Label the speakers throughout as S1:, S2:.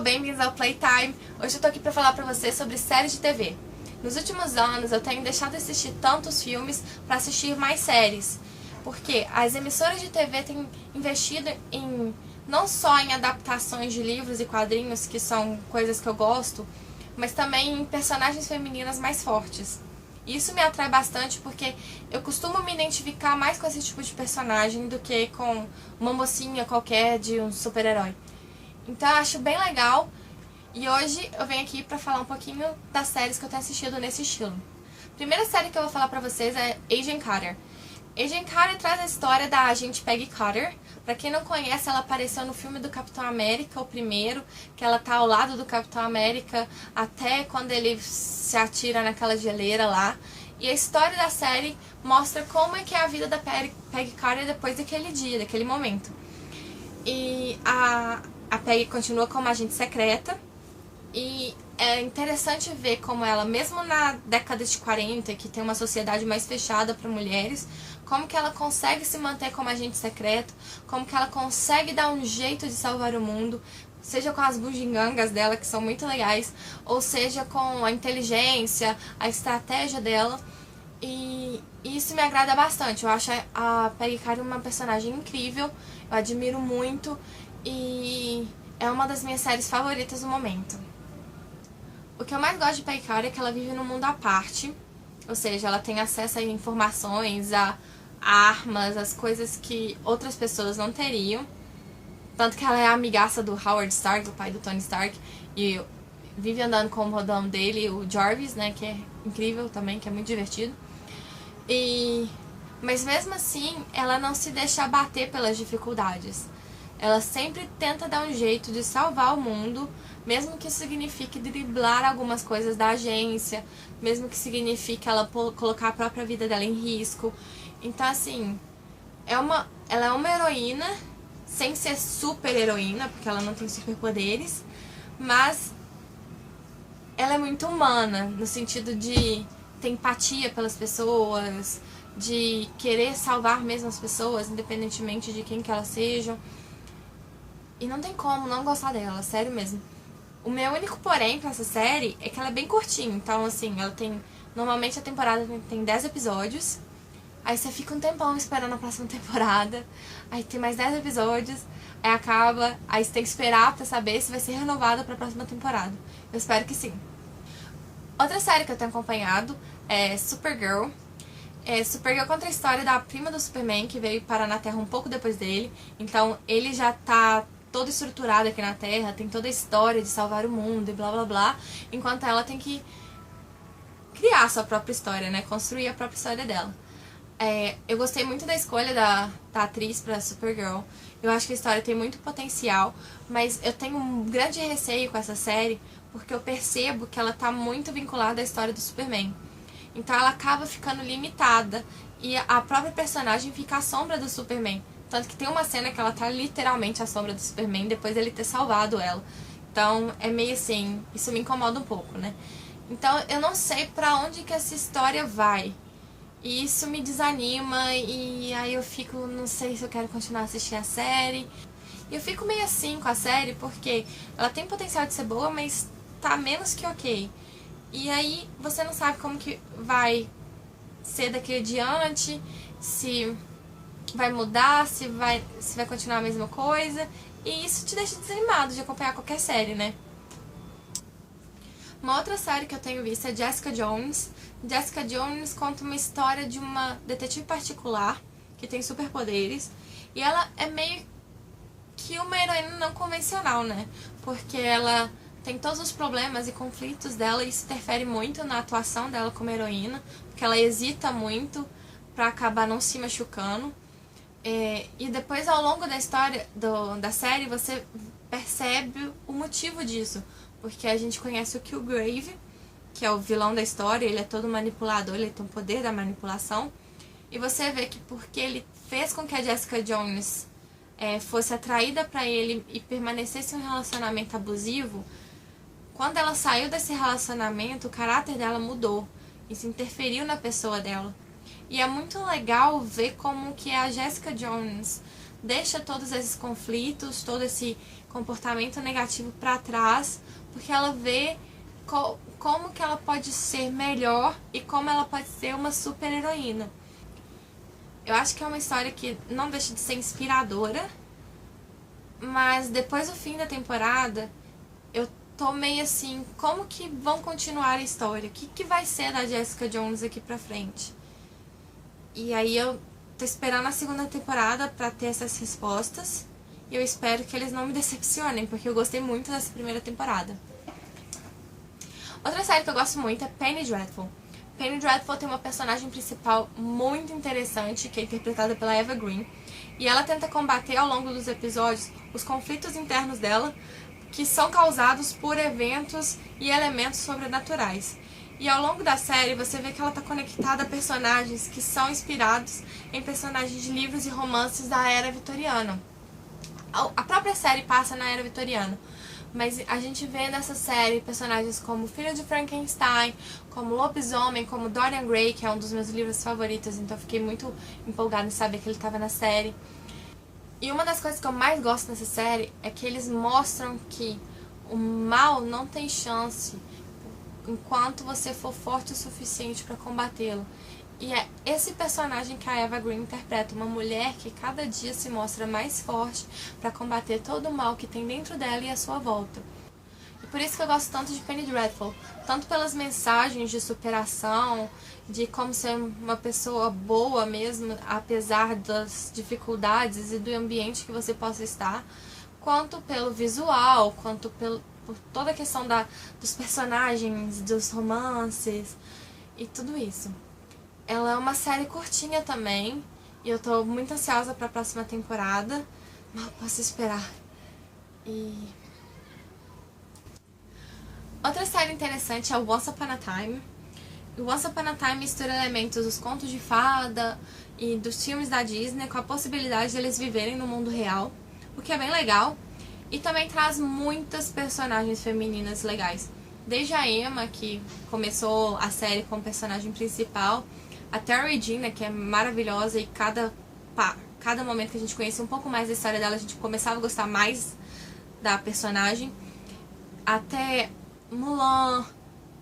S1: bem-vindos ao Playtime. Hoje eu tô aqui pra falar pra vocês sobre séries de TV. Nos últimos anos eu tenho deixado de assistir tantos filmes pra assistir mais séries, porque as emissoras de TV têm investido em não só em adaptações de livros e quadrinhos, que são coisas que eu gosto, mas também em personagens femininas mais fortes. E isso me atrai bastante porque eu costumo me identificar mais com esse tipo de personagem do que com uma mocinha qualquer de um super-herói. Então eu acho bem legal, e hoje eu venho aqui pra falar um pouquinho das séries que eu tenho assistido nesse estilo. A primeira série que eu vou falar pra vocês é Agent Carter. Agent Carter traz a história da agente Peggy Carter. Pra quem não conhece, ela apareceu no filme do Capitão América, o primeiro, que ela tá ao lado do Capitão América até quando ele se atira naquela geleira lá. E a história da série mostra como é que é a vida da Peggy Carter depois daquele dia, daquele momento. E a Peggy continua como agente secreta, e é interessante ver como ela, mesmo na década de 40, que tem uma sociedade mais fechada para mulheres, como que ela consegue se manter como agente secreto, como que ela consegue dar um jeito de salvar o mundo, seja com as bugigangas dela, que são muito legais, ou seja com a inteligência, a estratégia dela. E isso me agrada bastante. Eu acho a Peggy Carter uma personagem incrível, eu admiro muito, e é uma das minhas séries favoritas no momento. O que eu mais gosto de Peggy Carter é que ela vive num mundo à parte, ou seja, ela tem acesso a informações, a armas, as coisas que outras pessoas não teriam. Tanto que ela é a amigaça do Howard Stark, o pai do Tony Stark, e vive andando com o rodão dele, o Jarvis, né, que é incrível também, que é muito divertido. Mas mesmo assim, ela não se deixa abater pelas dificuldades. Ela sempre tenta dar um jeito de salvar o mundo, mesmo que signifique driblar algumas coisas da agência, mesmo que signifique ela colocar a própria vida dela em risco. Então, assim, ela é uma heroína, sem ser super heroína, porque ela não tem superpoderes, mas ela é muito humana, no sentido de ter empatia pelas pessoas, de querer salvar mesmo as pessoas, independentemente de quem que elas sejam. E não tem como não gostar dela, sério mesmo. O meu único porém pra essa série é que ela é bem curtinha. Então, assim, ela tem... Normalmente a temporada tem 10 episódios. Aí você fica um tempão esperando a próxima temporada. Aí tem mais 10 episódios. Aí acaba. Aí você tem que esperar pra saber se vai ser renovada pra próxima temporada. Eu espero que sim. Outra série que eu tenho acompanhado é Supergirl. Supergirl conta a história da prima do Superman, que veio parar na Terra um pouco depois dele. Então ele já tá todo estruturado aqui na Terra, tem toda a história de salvar o mundo e blá blá blá, enquanto ela tem que criar a sua própria história, né? Construir a própria história dela. Eu gostei muito da escolha da atriz pra Supergirl. Eu acho que a história tem muito potencial, mas eu tenho um grande receio com essa série, porque eu percebo que ela tá muito vinculada à história do Superman. Então ela acaba ficando limitada, e a própria personagem fica à sombra do Superman. Tanto que tem uma cena que ela tá literalmente à sombra do Superman depois dele ter salvado ela. Então é meio assim, isso me incomoda um pouco, né? Então eu não sei pra onde que essa história vai. E isso me desanima, e aí eu fico, não sei se eu quero continuar assistindo a série. E eu fico meio assim com a série, porque ela tem potencial de ser boa, mas tá menos que ok. E aí você não sabe como que vai ser daqui adiante, se vai mudar, se vai continuar a mesma coisa. E isso te deixa desanimado de acompanhar qualquer série, né? Uma outra série que eu tenho visto é Jessica Jones. Jessica Jones conta uma história de uma detetive particular que tem superpoderes. E ela é meio que uma heroína não convencional, né? Porque ela tem todos os problemas e conflitos dela, e isso interfere muito na atuação dela como heroína, porque ela hesita muito pra acabar não se machucando. E depois, ao longo da história da série, você percebe o motivo disso, porque a gente conhece o Killgrave, que é o vilão da história. Ele é todo manipulador, ele tem o poder da manipulação, e você vê que porque ele fez com que a Jessica Jones fosse atraída pra ele e permanecesse em um relacionamento abusivo, quando ela saiu desse relacionamento, o caráter dela mudou, isso interferiu na pessoa dela. E é muito legal ver como que a Jessica Jones deixa todos esses conflitos, todo esse comportamento negativo pra trás, porque ela vê como que ela pode ser melhor e como ela pode ser uma super heroína. Eu acho que é uma história que não deixa de ser inspiradora, mas depois do fim da temporada, eu tô meio assim, como que vão continuar a história? O que vai ser da Jessica Jones aqui pra frente? E aí eu tô esperando a segunda temporada pra ter essas respostas, e eu espero que eles não me decepcionem, porque eu gostei muito dessa primeira temporada. Outra série que eu gosto muito é Penny Dreadful. Penny Dreadful tem uma personagem principal muito interessante, que é interpretada pela Eva Green, e ela tenta combater ao longo dos episódios os conflitos internos dela, que são causados por eventos e elementos sobrenaturais. E ao longo da série você vê que ela está conectada a personagens que são inspirados em personagens de livros e romances da era vitoriana. A própria série passa na era vitoriana, mas a gente vê nessa série personagens como Filho de Frankenstein, como Lobisomem, como Dorian Gray, que é um dos meus livros favoritos, então eu fiquei muito empolgada em saber que ele estava na série. E uma das coisas que eu mais gosto nessa série é que eles mostram que o mal não tem chance enquanto você for forte o suficiente para combatê-lo. E é esse personagem que a Eva Green interpreta, uma mulher que cada dia se mostra mais forte para combater todo o mal que tem dentro dela e à sua volta. E por isso que eu gosto tanto de Penny Dreadful, tanto pelas mensagens de superação, de como ser uma pessoa boa mesmo, apesar das dificuldades e do ambiente que você possa estar, quanto pelo visual, quanto por toda a questão dos personagens, dos romances e tudo isso. Ela é uma série curtinha também, e eu tô muito ansiosa pra próxima temporada, mal posso esperar. Outra série interessante é o Once Upon a Time. O Once Upon a Time mistura elementos dos contos de fada e dos filmes da Disney com a possibilidade de eles viverem no mundo real, o que é bem legal. E também traz muitas personagens femininas legais. Desde a Emma, que começou a série como personagem principal, a Terry Regina, que é maravilhosa, e cada momento que a gente conhecia um pouco mais da história dela, a gente começava a gostar mais da personagem. Até Mulan,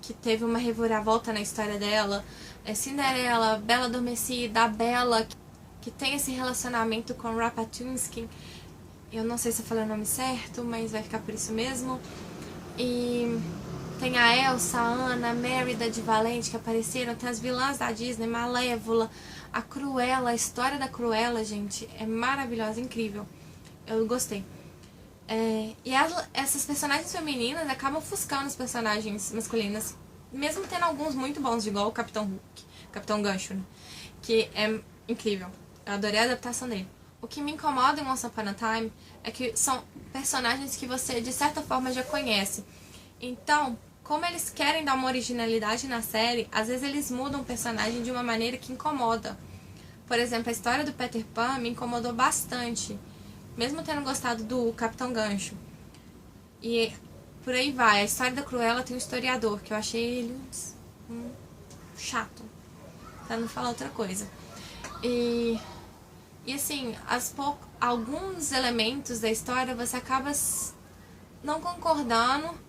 S1: que teve uma reviravolta na história dela, Cinderela, Bela Adormecida, a Bella, que tem esse relacionamento com Rapunzel. Eu não sei se eu falei o nome certo, mas vai ficar por isso mesmo. E tem a Elsa, a Anna, a Mérida de Valente que apareceram, tem as vilãs da Disney, Malévola, a Cruella, a história da Cruella, gente, é maravilhosa, incrível. Eu gostei. E essas personagens femininas acabam ofuscando as personagens masculinas, mesmo tendo alguns muito bons, igual o Capitão Hook, Capitão Gancho, né? Que é incrível. Eu adorei a adaptação dele. O que me incomoda em Once Upon a Time é que são personagens que você, de certa forma, já conhece. Então, como eles querem dar uma originalidade na série, às vezes eles mudam o personagem de uma maneira que incomoda. Por exemplo, a história do Peter Pan me incomodou bastante, mesmo tendo gostado do Capitão Gancho. E por aí vai. A história da Cruella tem um historiador, que eu achei ele chato, pra não falar outra coisa. E assim, alguns elementos da história você acaba não concordando,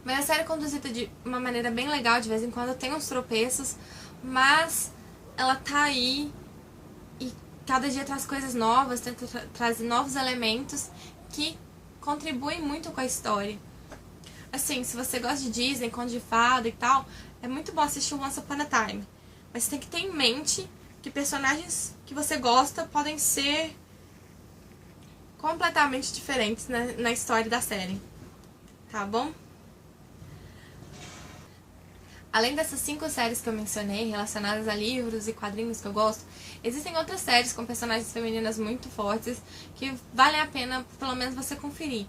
S1: mas a série é conduzida de uma maneira bem legal, de vez em quando tem uns tropeços, mas ela tá aí e cada dia traz coisas novas, traz novos elementos que contribuem muito com a história. Assim, se você gosta de Disney, conto de fada e tal, é muito bom assistir Once Upon a Time, mas você tem que ter em mente que personagens que você gosta podem ser completamente diferentes na história da série, tá bom? Além dessas 5 séries que eu mencionei, relacionadas a livros e quadrinhos que eu gosto, existem outras séries com personagens femininas muito fortes que valem a pena, pelo menos, você conferir.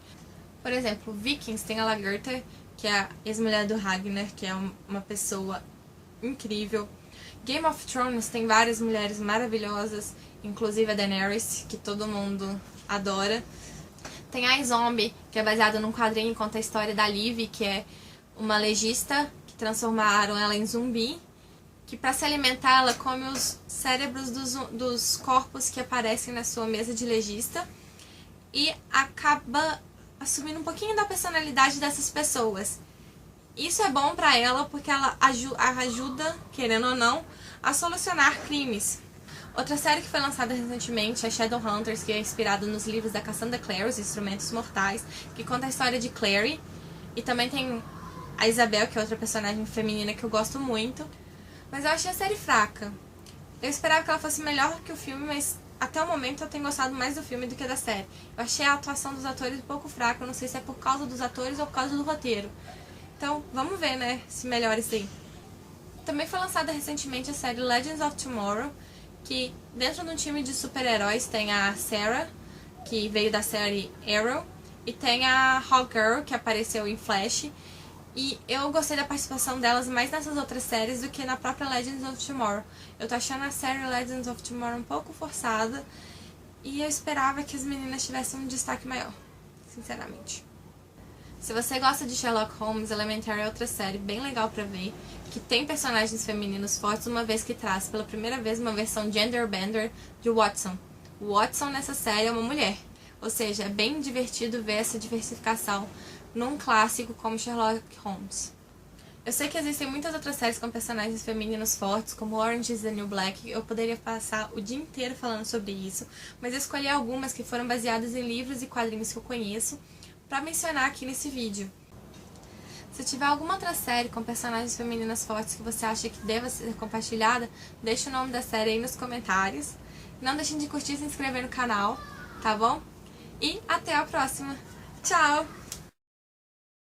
S1: Por exemplo, Vikings tem a Lagertha, que é a ex-mulher do Ragnar, que é uma pessoa incrível. Game of Thrones tem várias mulheres maravilhosas, inclusive a Daenerys, que todo mundo adora. Tem a iZombie, que é baseada num quadrinho e conta a história da Liv, que é uma legista que transformaram ela em zumbi, que para se alimentar ela come os cérebros dos corpos que aparecem na sua mesa de legista e acaba assumindo um pouquinho da personalidade dessas pessoas. Isso é bom para ela porque ela ajuda, querendo ou não, a solucionar crimes. Outra série que foi lançada recentemente é Shadowhunters, que é inspirada nos livros da Cassandra Clare, Os Instrumentos Mortais, que conta a história de Clary. E também tem a Isabel, que é outra personagem feminina que eu gosto muito. Mas eu achei a série fraca. Eu esperava que ela fosse melhor que o filme, mas até o momento eu tenho gostado mais do filme do que da série. Eu achei a atuação dos atores um pouco fraca, eu não sei se é por causa dos atores ou por causa do roteiro. Então, vamos ver, né, se melhora isso aí. Também foi lançada recentemente a série Legends of Tomorrow, que dentro de um time de super-heróis tem a Sarah, que veio da série Arrow, e tem a Hawkgirl, que apareceu em Flash. E eu gostei da participação delas mais nessas outras séries do que na própria Legends of Tomorrow. Eu tô achando a série Legends of Tomorrow um pouco forçada, e eu esperava que as meninas tivessem um destaque maior, sinceramente. Se você gosta de Sherlock Holmes, Elementary é outra série bem legal pra ver, que tem personagens femininos fortes, uma vez que traz pela primeira vez uma versão genderbender de Watson. O Watson nessa série é uma mulher, ou seja, é bem divertido ver essa diversificação num clássico como Sherlock Holmes. Eu sei que existem muitas outras séries com personagens femininos fortes, como Orange is the New Black, eu poderia passar o dia inteiro falando sobre isso, mas eu escolhi algumas que foram baseadas em livros e quadrinhos que eu conheço, para mencionar aqui nesse vídeo. Se tiver alguma outra série com personagens femininas fortes que você acha que deva ser compartilhada, deixe o nome da série aí nos comentários. Não deixem de curtir e se inscrever no canal, tá bom? E até a próxima. Tchau!